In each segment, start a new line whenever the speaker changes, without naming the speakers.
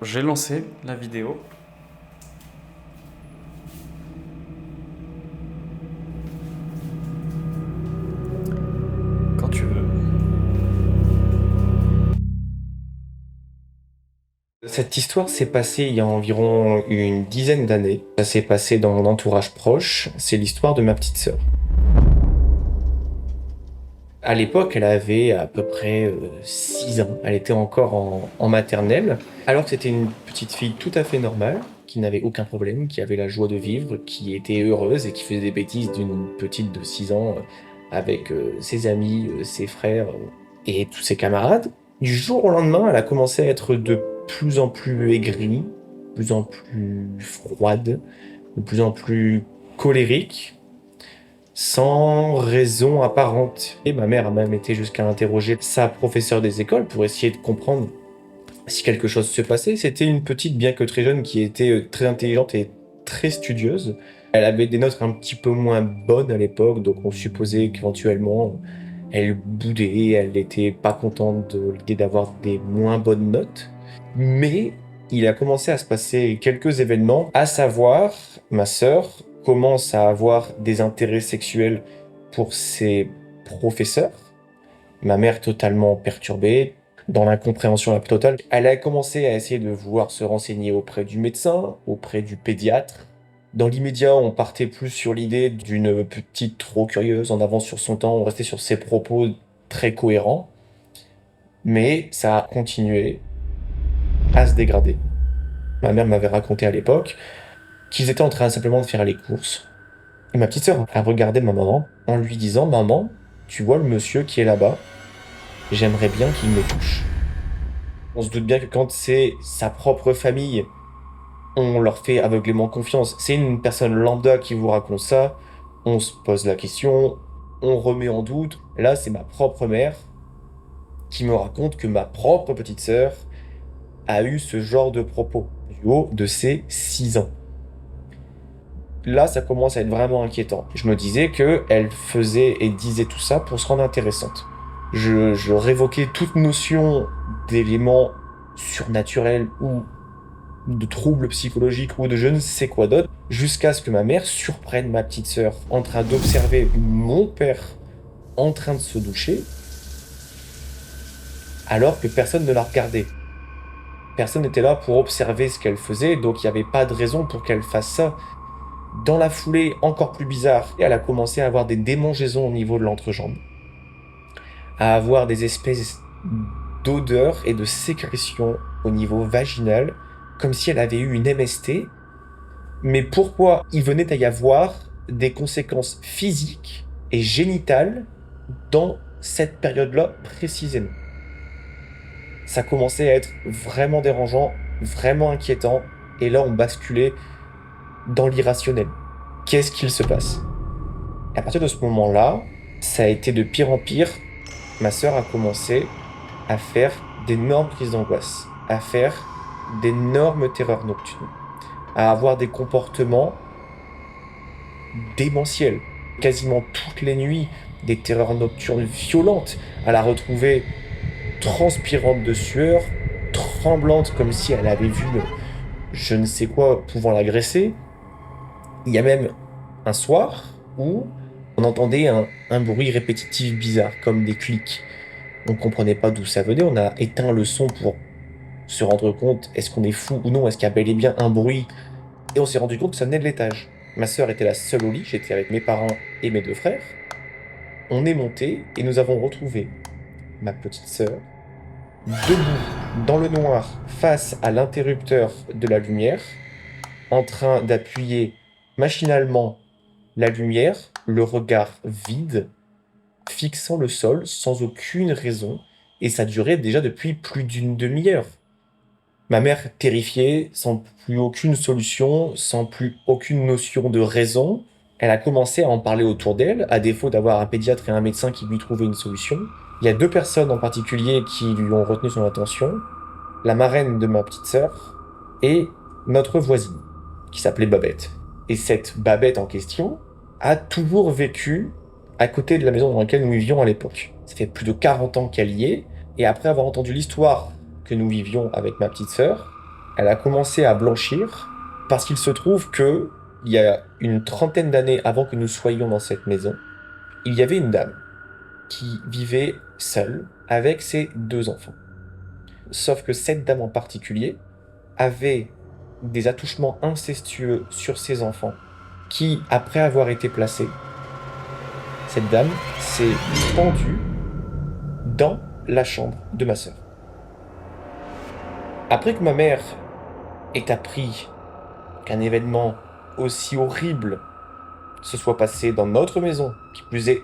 J'ai lancé la vidéo. Quand tu veux.
Cette histoire s'est passée il y a environ une dizaine d'années. Ça s'est passé dans mon entourage proche. C'est l'histoire de ma petite sœur. À l'époque, elle avait à peu près 6 ans. Elle était encore en maternelle. Alors que c'était une petite fille tout à fait normale, qui n'avait aucun problème, qui avait la joie de vivre, qui était heureuse et qui faisait des bêtises d'une petite de 6 ans avec ses amis, ses frères et tous ses camarades. Du jour au lendemain, elle a commencé à être de plus en plus aigrie, de plus en plus froide, de plus en plus colérique, sans raison apparente. Et ma mère a même été jusqu'à interroger sa professeure des écoles pour essayer de comprendre si quelque chose se passait. C'était une petite, bien que très jeune, qui était très intelligente et très studieuse. Elle avait des notes un petit peu moins bonnes à l'époque, donc on supposait qu'éventuellement elle boudait, elle n'était pas contente de l'idée d'avoir des moins bonnes notes. Mais il a commencé à se passer quelques événements, à savoir, ma sœur commence à avoir des intérêts sexuels pour ses professeurs. Ma mère totalement perturbée, dans l'incompréhension la plus totale. Elle a commencé à essayer de vouloir se renseigner auprès du médecin, auprès du pédiatre. Dans l'immédiat, on partait plus sur l'idée d'une petite trop curieuse, en avance sur son temps, on restait sur ses propos très cohérents. Mais ça a continué à se dégrader. Ma mère m'avait raconté à l'époque qu'ils étaient en train simplement de faire les courses. Et ma petite sœur a regardé ma maman en lui disant: «Maman, tu vois le monsieur qui est là-bas? J'aimerais bien qu'il me touche.» On se doute bien que quand c'est sa propre famille, on leur fait aveuglément confiance. C'est une personne lambda qui vous raconte ça, on se pose la question, on remet en doute. Là, c'est ma propre mère qui me raconte que ma propre petite sœur a eu ce genre de propos du haut de ses 6 ans. Là, ça commence à être vraiment inquiétant. Je me disais qu'elle faisait et disait tout ça pour se rendre intéressante. Je révoquais toute notion d'éléments surnaturels ou de troubles psychologiques ou de je ne sais quoi d'autre, jusqu'à ce que ma mère surprenne ma petite sœur en train d'observer mon père en train de se doucher, alors que personne ne la regardait. Personne n'était là pour observer ce qu'elle faisait, donc il n'y avait pas de raison pour qu'elle fasse ça. Dans la foulée, encore plus bizarre, elle a commencé à avoir des démangeaisons au niveau de l'entrejambe, à avoir des espèces d'odeurs et de sécrétions au niveau vaginal, comme si elle avait eu une MST. Mais pourquoi il venait à y avoir des conséquences physiques et génitales dans cette période-là précisément? Ça commençait à être vraiment dérangeant, vraiment inquiétant, et là on basculait dans l'irrationnel. Qu'est-ce qu'il se passe? À partir de ce moment-là, ça a été de pire en pire. Ma sœur a commencé à faire d'énormes crises d'angoisse, à faire d'énormes terreurs nocturnes, à avoir des comportements démentiels. Quasiment toutes les nuits, des terreurs nocturnes violentes, à la retrouver transpirante de sueur, tremblante comme si elle avait vu je ne sais quoi pouvant l'agresser. Il y a même un soir où on entendait un bruit répétitif bizarre, comme des clics. On ne comprenait pas d'où ça venait, on a éteint le son pour se rendre compte, est-ce qu'on est fou ou non, est-ce qu'il y a bel et bien un bruit? Et on s'est rendu compte que ça venait de l'étage. Ma sœur était la seule au lit, j'étais avec mes parents et mes deux frères. On est monté et nous avons retrouvé ma petite sœur debout dans le noir face à l'interrupteur de la lumière, en train d'appuyer machinalement la lumière, le regard vide, fixant le sol sans aucune raison, et ça durait déjà depuis plus d'une demi-heure. Ma mère, terrifiée, sans plus aucune solution, sans plus aucune notion de raison, elle a commencé à en parler autour d'elle, à défaut d'avoir un pédiatre et un médecin qui lui trouvaient une solution. Il y a deux personnes en particulier qui lui ont retenu son attention, la marraine de ma petite sœur et notre voisine, qui s'appelait Babette. Et cette Babette en question a toujours vécu à côté de la maison dans laquelle nous vivions à l'époque. Ça fait plus de 40 ans qu'elle y est, et après avoir entendu l'histoire que nous vivions avec ma petite sœur, elle a commencé à blanchir parce qu'il se trouve que, il y a une trentaine d'années avant que nous soyons dans cette maison, il y avait une dame qui vivait seule avec ses 2 enfants. Sauf que cette dame en particulier avait des attouchements incestueux sur ses enfants qui, après avoir été placés, cette dame s'est pendue dans la chambre de ma sœur. Après que ma mère ait appris qu'un événement aussi horrible se soit passé dans notre maison, qui plus est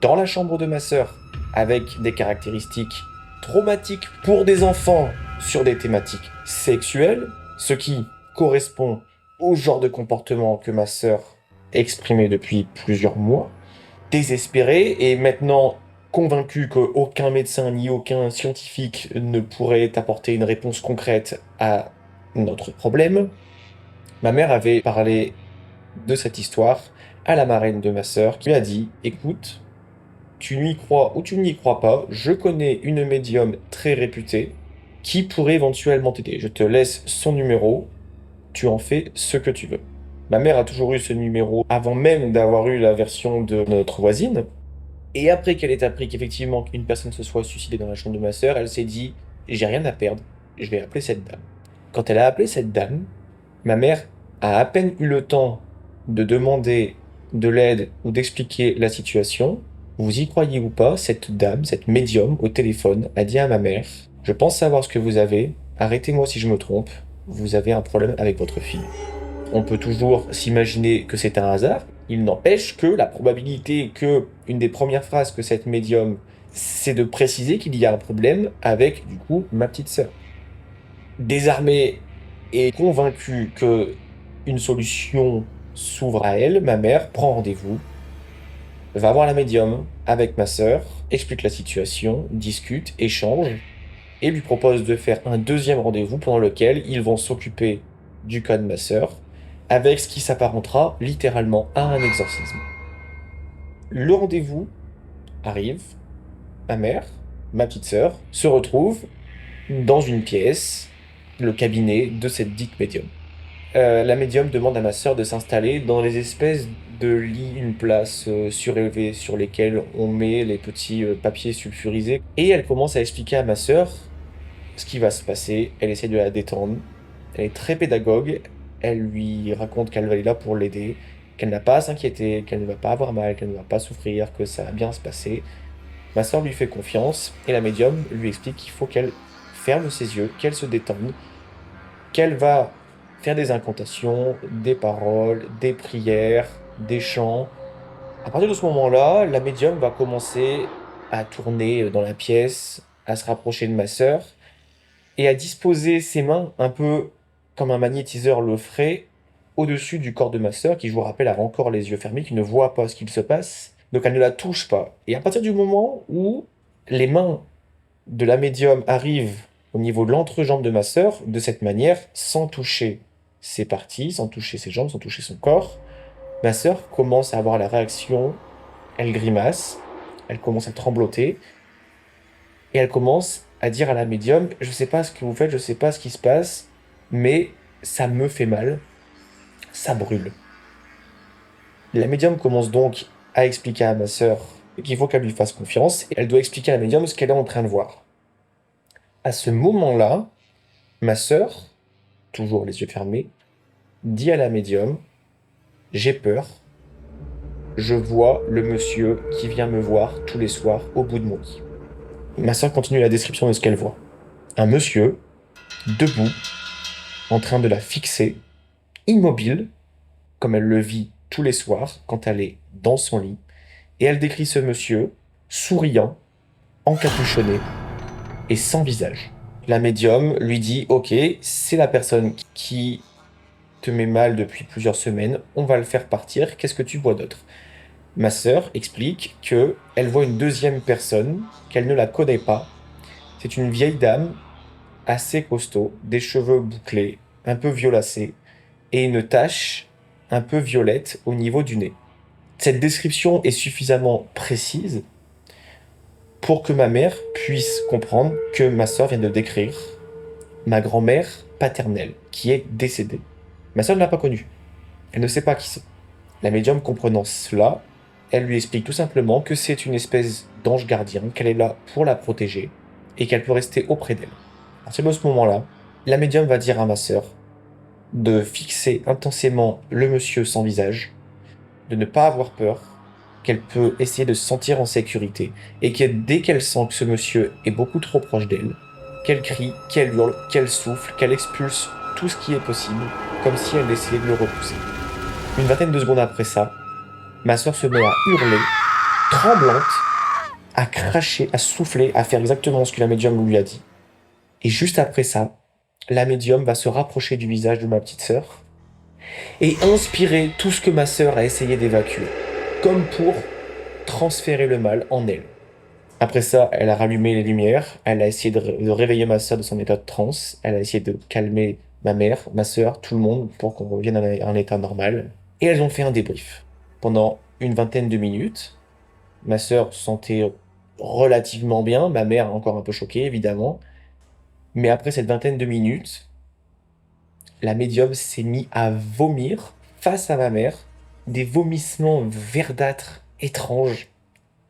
dans la chambre de ma sœur, avec des caractéristiques traumatiques pour des enfants sur des thématiques sexuelles, ce qui correspond au genre de comportement que ma sœur exprimait depuis plusieurs mois, désespérée et maintenant convaincue qu'aucun médecin ni aucun scientifique ne pourrait apporter une réponse concrète à notre problème, ma mère avait parlé de cette histoire à la marraine de ma sœur qui lui a dit: écoute, tu n'y crois ou tu n'y crois pas, je connais une médium très réputée qui pourrait éventuellement t'aider. Je te laisse son numéro, tu en fais ce que tu veux. Ma mère a toujours eu ce numéro avant même d'avoir eu la version de notre voisine. Et après qu'elle ait appris qu'effectivement une personne se soit suicidée dans la chambre de ma sœur, elle s'est dit: j'ai rien à perdre, je vais appeler cette dame. Quand elle a appelé cette dame, ma mère a à peine eu le temps de demander de l'aide ou d'expliquer la situation. Vous y croyez ou pas, cette dame, cette médium au téléphone a dit à ma mère: je pense savoir ce que vous avez, arrêtez-moi si je me trompe, vous avez un problème avec votre fille. On peut toujours s'imaginer que c'est un hasard, il n'empêche que la probabilité que une des premières phrases que cette médium, c'est de préciser qu'il y a un problème avec, du coup, ma petite sœur. Désarmée et convaincue que une solution s'ouvre à elle, ma mère prend rendez-vous, va voir la médium avec ma sœur, explique la situation, discute, échange, et lui propose de faire un deuxième rendez-vous pendant lequel ils vont s'occuper du cas de ma sœur, avec ce qui s'apparentera littéralement à un exorcisme. Le rendez-vous arrive, ma mère, ma petite sœur, se retrouvent dans une pièce, le cabinet de cette dite médium. La médium demande à ma sœur de s'installer dans les espèces de lits, une place surélevée sur lesquels on met les petits papiers sulfurisés. Et elle commence à expliquer à ma sœur ce qui va se passer. Elle essaie de la détendre. Elle est très pédagogue. Elle lui raconte qu'elle va être là pour l'aider, qu'elle n'a pas à s'inquiéter, qu'elle ne va pas avoir mal, qu'elle ne va pas souffrir, que ça va bien se passer. Ma sœur lui fait confiance et la médium lui explique qu'il faut qu'elle ferme ses yeux, qu'elle se détende, qu'elle va faire des incantations, des paroles, des prières, des chants. À partir de ce moment-là, la médium va commencer à tourner dans la pièce, à se rapprocher de ma sœur et à disposer ses mains un peu comme un magnétiseur le ferait au-dessus du corps de ma sœur qui, je vous rappelle, a encore les yeux fermés, qui ne voit pas ce qu'il se passe. Donc elle ne la touche pas. Et à partir du moment où les mains de la médium arrivent au niveau de l'entrejambe de ma sœur, de cette manière, sans toucher ses parties, sans toucher ses jambes, sans toucher son corps, ma sœur commence à avoir la réaction, elle grimace, elle commence à trembloter, et elle commence à dire à la médium: je sais pas ce que vous faites, je sais pas ce qui se passe, mais ça me fait mal, ça brûle. La médium commence donc à expliquer à ma sœur qu'il faut qu'elle lui fasse confiance, et elle doit expliquer à la médium ce qu'elle est en train de voir. À ce moment-là, ma sœur, toujours les yeux fermés, dit à la médium: j'ai peur, je vois le monsieur qui vient me voir tous les soirs au bout de mon lit. Ma sœur continue la description de ce qu'elle voit. Un monsieur, debout, en train de la fixer, immobile, comme elle le vit tous les soirs quand elle est dans son lit. Et elle décrit ce monsieur, souriant, encapuchonné et sans visage. La médium lui dit: ok, c'est la personne qui te met mal depuis plusieurs semaines, on va le faire partir, qu'est-ce que tu vois d'autre? Ma sœur explique que elle voit une deuxième personne, qu'elle ne la connaît pas. C'est une vieille dame, assez costaud, des cheveux bouclés, un peu violacés, et une tache un peu violette au niveau du nez. Cette description est suffisamment précise pour que ma mère puisse comprendre que ma sœur vient de décrire ma grand-mère paternelle, qui est décédée. Ma sœur ne l'a pas connue. Elle ne sait pas qui c'est. La médium comprenant cela, elle lui explique tout simplement que c'est une espèce d'ange gardien, qu'elle est là pour la protéger et qu'elle peut rester auprès d'elle. À partir de ce moment-là, la médium va dire à ma sœur de fixer intensément le monsieur sans visage, de ne pas avoir peur, qu'elle peut essayer de se sentir en sécurité et que dès qu'elle sent que ce monsieur est beaucoup trop proche d'elle, qu'elle crie, qu'elle hurle, qu'elle souffle, qu'elle expulse tout ce qui est possible, comme si elle essayait de le repousser. Une vingtaine de secondes après ça, ma sœur se met à hurler, tremblante, à cracher, à souffler, à faire exactement ce que la médium lui a dit. Et juste après ça, la médium va se rapprocher du visage de ma petite sœur et inspirer tout ce que ma sœur a essayé d'évacuer, comme pour transférer le mal en elle. Après ça, elle a rallumé les lumières, elle a essayé de réveiller ma sœur de son état de transe, elle a essayé de calmer ma mère, ma sœur, tout le monde pour qu'on revienne à un état normal. Et elles ont fait un débrief. Pendant une vingtaine de minutes, ma sœur se sentait relativement bien, ma mère encore un peu choquée évidemment, mais après cette vingtaine de minutes, la médium s'est mise à vomir face à ma mère, des vomissements verdâtres étranges,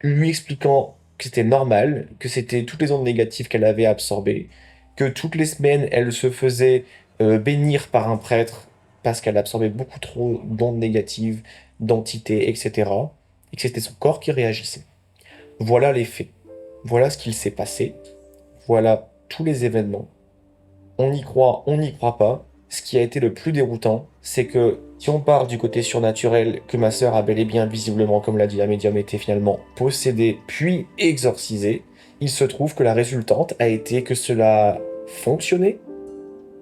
lui expliquant que c'était normal, que c'était toutes les ondes négatives qu'elle avait absorbées, que toutes les semaines elle se faisait bénir par un prêtre parce qu'elle absorbait beaucoup trop d'ondes négatives, d'entités, etc. Et que c'était son corps qui réagissait. Voilà les faits. Voilà ce qu'il s'est passé. Voilà tous les événements. On y croit, on n'y croit pas. Ce qui a été le plus déroutant, c'est que si on part du côté surnaturel, que ma sœur a bel et bien visiblement, comme l'a dit la médium, été finalement possédée puis exorcisée, il se trouve que la résultante a été que cela fonctionnait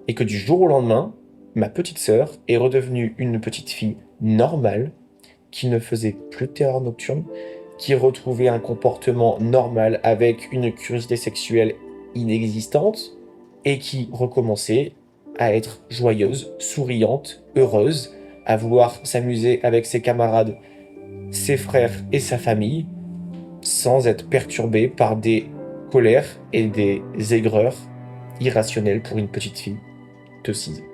et que du jour au lendemain, ma petite sœur est redevenue une petite fille normale qui ne faisait plus de terreur nocturne, qui retrouvait un comportement normal avec une curiosité sexuelle inexistante et qui recommençait à être joyeuse, souriante, heureuse, à vouloir s'amuser avec ses camarades, ses frères et sa famille, sans être perturbée par des colères et des aigreurs irrationnelles pour une petite fille de 6 ans.